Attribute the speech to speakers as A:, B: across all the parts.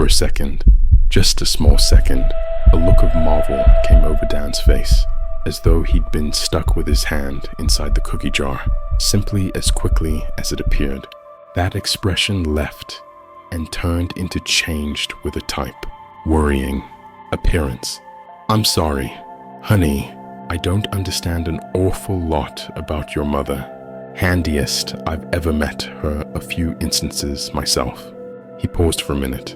A: For a second, just a small second, a look of marvel came over Dan's face, as though he'd been stuck with his hand inside the cookie jar. Simply as quickly as it appeared, that expression left and turned into changed with a type, worrying appearance. "I'm sorry, honey, I don't understand an awful lot about your mother. Handiest I've ever met her a few instances myself." He paused for a minute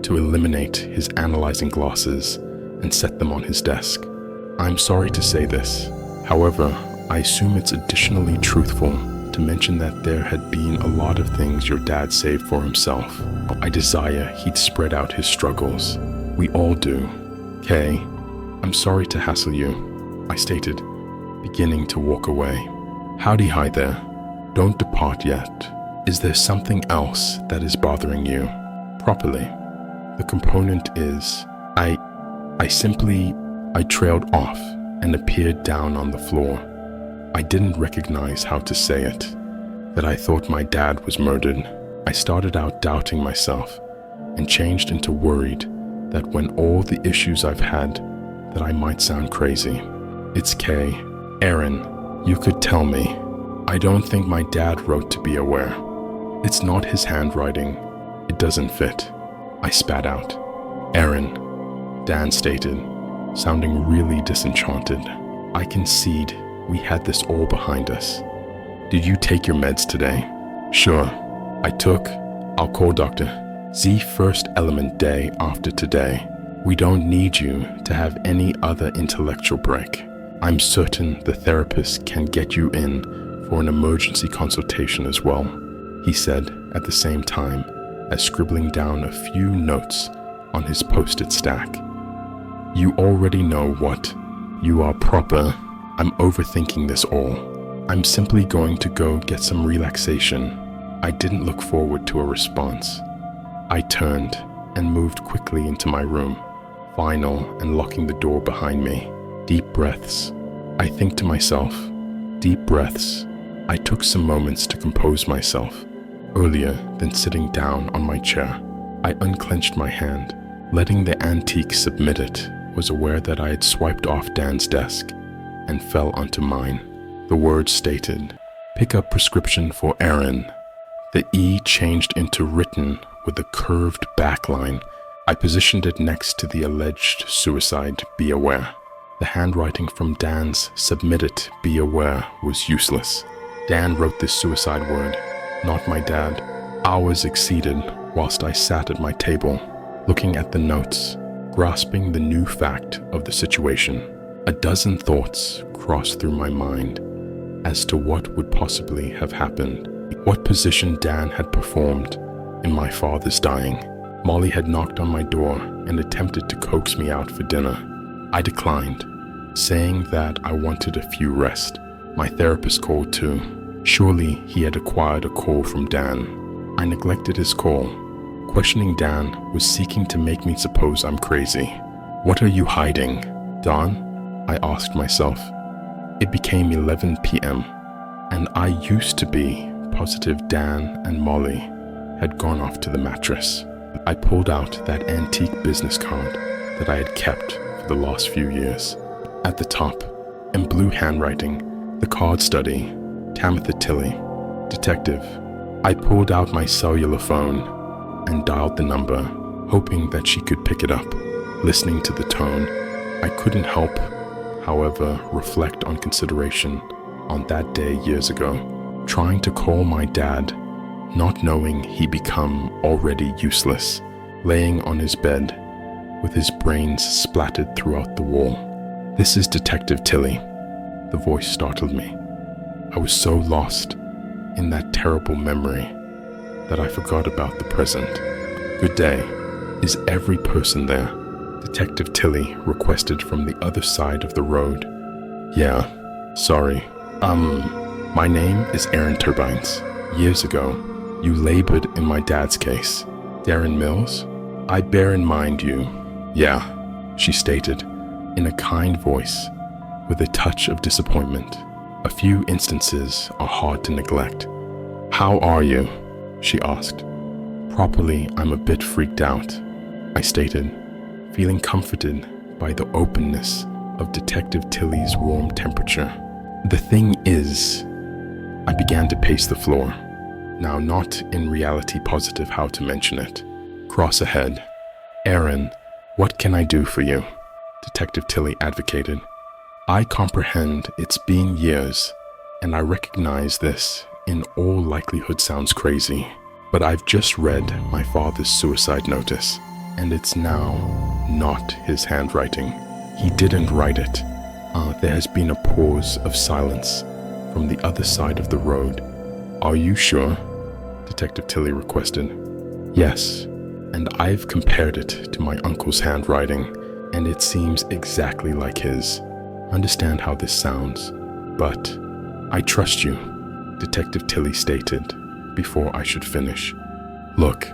A: to eliminate his analyzing glasses and set them on his desk. "I'm sorry to say this. However, I assume it's additionally truthful to mention that there had been a lot of things your dad saved for himself. I desire he'd spread out his struggles. We all do. Kay, I'm sorry to hassle you," I stated, beginning to walk away. "Howdy hi there. Don't depart yet. Is there something else that is bothering you? Properly. The component is, I trailed off and appeared down on the floor. I didn't recognize how to say it, that I thought my dad was murdered. I started out doubting myself and changed into worried that when all the issues I've had, that I might sound crazy. It's Kay. Aaron, you could tell me. I don't think my dad wrote to be aware. It's not his handwriting. It doesn't fit." I spat out. "Aaron," Dan stated, sounding really disenchanted, "I concede we had this all behind us. Did you take your meds today?" "Sure. I'll call Dr. Z first element day after today. We don't need you to have any other intellectual break. I'm certain the therapist can get you in for an emergency consultation as well," he said at the same time as scribbling down a few notes on his post-it stack. "You already know what. You are proper. I'm overthinking this all. I'm simply going to go get some relaxation." I didn't look forward to a response. I turned and moved quickly into my room, final and locking the door behind me. Deep breaths. I think to myself, deep breaths. I took some moments to compose myself. Earlier than sitting down on my chair, I unclenched my hand. Letting the antique submit it, was aware that I had swiped off Dan's desk and fell onto mine. The words stated, "Pick up prescription for Aaron." The E changed into written with a curved backline. I positioned it next to the alleged suicide, "Be aware." The handwriting from Dan's "Submit it, be aware" was useless. Dan wrote this suicide word, not my dad. Hours exceeded whilst I sat at my table, looking at the notes, grasping the new fact of the situation. A dozen thoughts crossed through my mind as to what would possibly have happened, what position Dan had performed in my father's dying. Molly had knocked on my door and attempted to coax me out for dinner. I declined, saying that I wanted a few rest. My therapist called too. Surely he had acquired a call from Dan. I neglected his call. Questioning Dan was seeking to make me suppose I'm crazy. "What are you hiding, Don?" I asked myself. It became 11 p.m., and I used to be positive Dan and Molly had gone off to the mattress. I pulled out that antique business card that I had kept for the last few years. At the top, in blue handwriting, the card study, Tamitha Tilley, detective. I pulled out my cellular phone and dialed the number, hoping that she could pick it up. Listening to the tone, I couldn't help, however, reflect on consideration on that day years ago, trying to call my dad, not knowing he'd become already useless, laying on his bed with his brains splattered throughout the wall. "This is Detective Tilley." The voice startled me. I was so lost in that terrible memory that I forgot about the present. "Good day. Is every person there?" Detective Tilley requested from the other side of the road. "Yeah, sorry. My name is Aaron Turbines. Years ago, you labored in my dad's case. Darren Mills? I bear in mind you." "Yeah," she stated, in a kind voice, with a touch of disappointment. A few instances are hard to neglect. "How are you?" she asked. Properly, I'm a bit freaked out. I stated, feeling comforted by the openness of Detective Tilly's warm temperature. The thing is, I began to pace the floor, now not in reality positive how to mention it. Cross ahead. Aaron, what can I do for you? Detective Tilly advocated. I comprehend it's been years, and I recognize this in all likelihood sounds crazy, but I've just read my father's suicide notice, and it's now not his handwriting. He didn't write it. There has been a pause of silence from the other side of the road. Are you sure? Detective Tilly requested. Yes, and I've compared it to my uncle's handwriting, and it seems exactly like his. Understand how this sounds, but I trust you, Detective Tilly stated before I should finish. Look,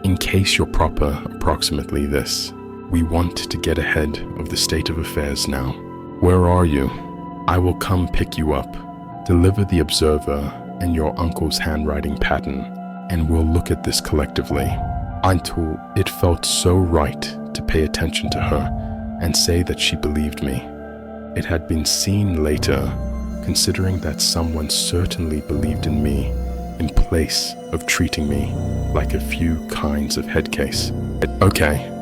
A: in case you're proper approximately this, we want to get ahead of the state of affairs now. Where are you? I will come pick you up, deliver the Observer and your uncle's handwriting pattern, and we'll look at this collectively. Until it felt so right to pay attention to her and say that she believed me. It had been seen later, considering that someone certainly believed in me in place of treating me like a few kinds of headcase. Okay,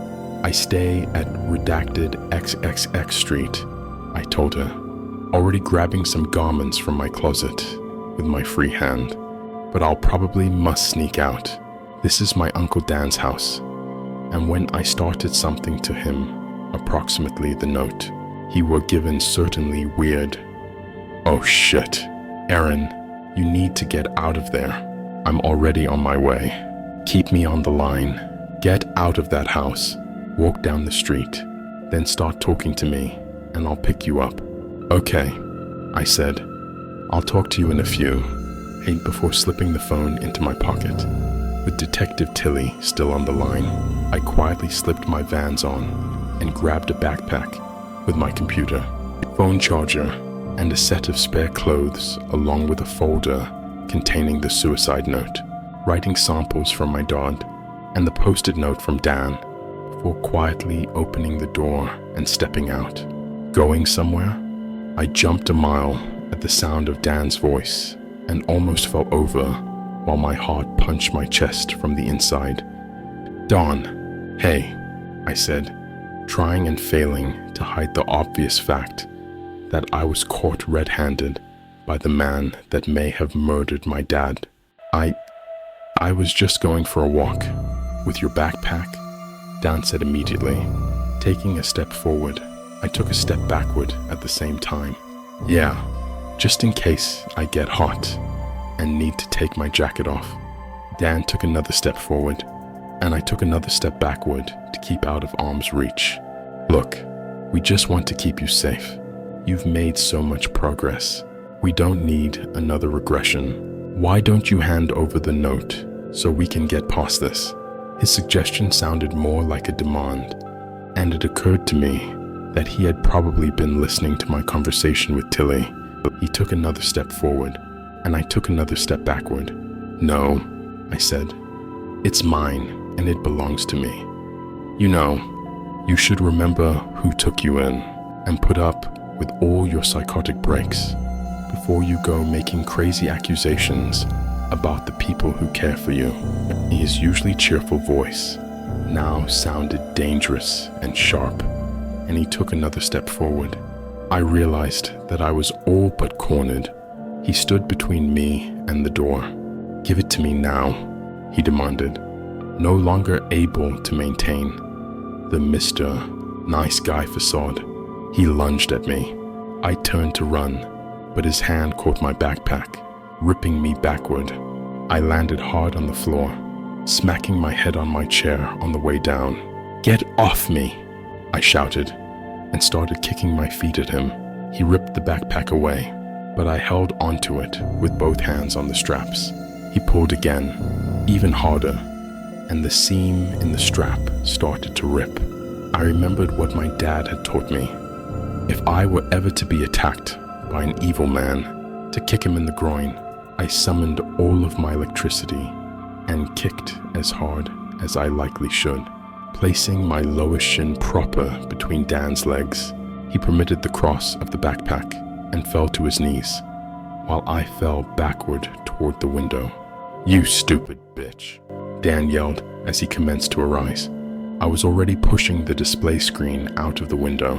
A: I stay at redacted XXX Street, I told her, already grabbing some garments from my closet with my free hand, but I'll probably must sneak out. This is my Uncle Dan's house, and when I started something to him, approximately the note, he were given certainly weird. Oh shit. Aaron, you need to get out of there. I'm already on my way. Keep me on the line. Get out of that house. Walk down the street. Then start talking to me, and I'll pick you up. Okay, I said. I'll talk to you in a few. Before slipping the phone into my pocket. With Detective Tilly still on the line, I quietly slipped my Vans on and grabbed a backpack with my computer, phone charger, and a set of spare clothes along with a folder containing the suicide note, writing samples from my dad, and the post-it note from Dan before quietly opening the door and stepping out. Going somewhere? I jumped a mile at the sound of Dan's voice and almost fell over while my heart punched my chest from the inside. Don, hey, I said, trying and failing to hide the obvious fact that I was caught red-handed by the man that may have murdered my dad. I was just going for a walk. With your backpack? Dan said immediately. Taking a step forward, I took a step backward at the same time. Yeah, just in case I get hot and need to take my jacket off. Dan took another step forward, and I took another step backward to keep out of arm's reach. Look, we just want to keep you safe. You've made so much progress. We don't need another regression. Why don't you hand over the note so we can get past this? His suggestion sounded more like a demand, and it occurred to me that he had probably been listening to my conversation with Tilly. He took another step forward, and I took another step backward. No, I said. It's mine, and it belongs to me. You know, you should remember who took you in and put up with all your psychotic breaks before you go making crazy accusations about the people who care for you. His usually cheerful voice now sounded dangerous and sharp, and he took another step forward. I realized that I was all but cornered. He stood between me and the door. Give it to me now, he demanded, no longer able to maintain the Mr. Nice Guy facade. He lunged at me. I turned to run, but his hand caught my backpack, ripping me backward. I landed hard on the floor, smacking my head on my chair on the way down. Get off me, I shouted, and started kicking my feet at him. He ripped the backpack away, but I held onto it with both hands on the straps. He pulled again, even harder, and the seam in the strap started to rip. I remembered what my dad had taught me. If I were ever to be attacked by an evil man, to kick him in the groin, I summoned all of my electricity and kicked as hard as I likely should. Placing my lower shin proper between Dan's legs, he permitted the cross of the backpack and fell to his knees, while I fell backward toward the window. "You stupid bitch," Dan yelled as he commenced to arise. I was already pushing the display screen out of the window,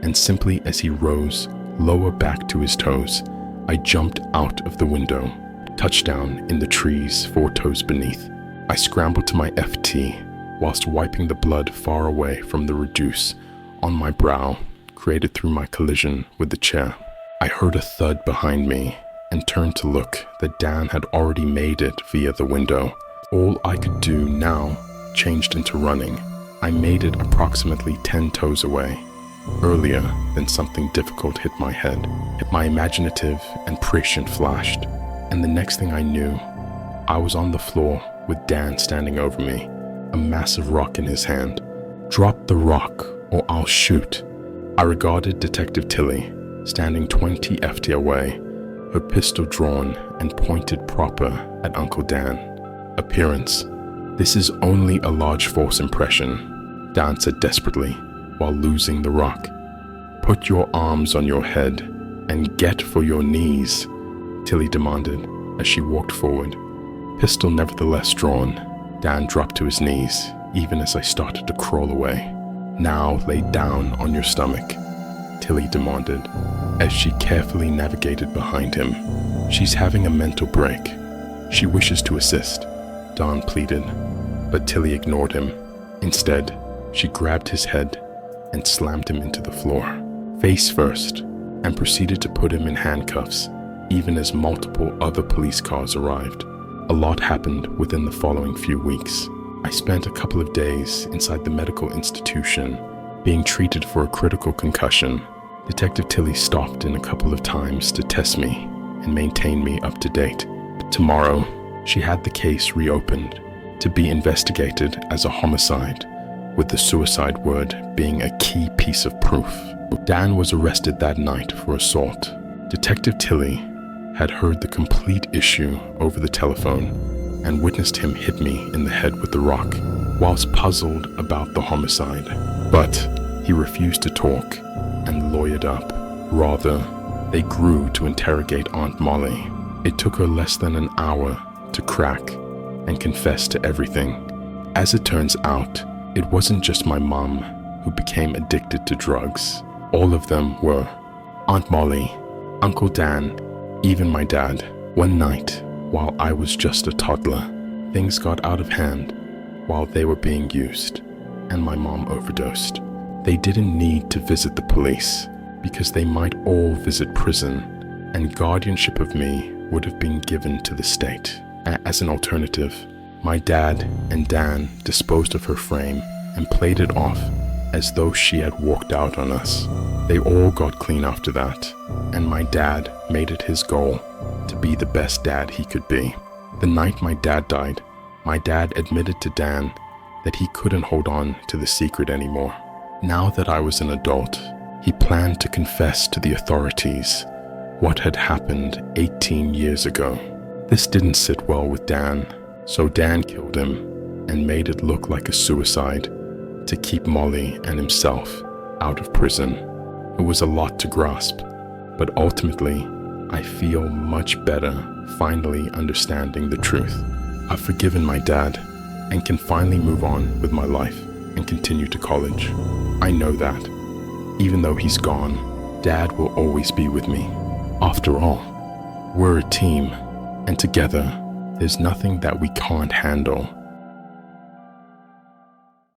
A: and simply as he rose, lower back to his toes, I jumped out of the window, touchdown in the trees 4 toes beneath. I scrambled to my FT whilst wiping the blood far away from the reduce on my brow created through my collision with the chair. I heard a thud behind me and turned to look that Dan had already made it via the window. All I could do now changed into running. I made it approximately 10 toes away. Earlier than something difficult hit my head. My imaginative and prescient flashed, and the next thing I knew, I was on the floor with Dan standing over me, a massive rock in his hand. "Drop the rock or I'll shoot." I regarded Detective Tilly, standing 20 FT away, her pistol drawn and pointed proper at Uncle Dan. Appearance: "This is only a large false impression," Dan said desperately while losing the rock. "Put your arms on your head and get for your knees," Tilly demanded as she walked forward. Pistol nevertheless drawn, Dan dropped to his knees even as I started to crawl away. "Now lay down on your stomach," Tilly demanded as she carefully navigated behind him. "She's having a mental break. She wishes to assist," Don pleaded, but Tilly ignored him. Instead, she grabbed his head and slammed him into the floor, face first, and proceeded to put him in handcuffs, even as multiple other police cars arrived. A lot happened within the following few weeks. I spent a couple of days inside the medical institution, being treated for a critical concussion. Detective Tilly stopped in a couple of times to test me and maintain me up to date. Tomorrow, she had the case reopened to be investigated as a homicide, with the suicide word being a key piece of proof. Dan was arrested that night for assault. Detective Tilly had heard the complete issue over the telephone and witnessed him hit me in the head with the rock, whilst puzzled about the homicide. But he refused to talk and lawyered up. Rather, they grew to interrogate Aunt Molly. It took her less than an hour to crack and confess to everything. As it turns out, it wasn't just my mom who became addicted to drugs. All of them were. Aunt Molly, Uncle Dan, even my dad. One night, while I was just a toddler, things got out of hand while they were being used, and my mom overdosed. They didn't need to visit the police because they might all visit prison, and guardianship of me would have been given to the state. As an alternative, my dad and Dan disposed of her frame and played it off as though she had walked out on us. They all got clean after that, and my dad made it his goal to be the best dad he could be. The night my dad died, my dad admitted to Dan that he couldn't hold on to the secret anymore. Now that I was an adult, he planned to confess to the authorities what had happened 18 years ago. This didn't sit well with Dan, so Dan killed him and made it look like a suicide to keep Molly and himself out of prison. It was a lot to grasp, but ultimately, I feel much better finally understanding the truth. I've forgiven my dad and can finally move on with my life and continue to college. I know that, even though he's gone, Dad will always be with me. After all, we're a team, and together, there's nothing that we can't handle.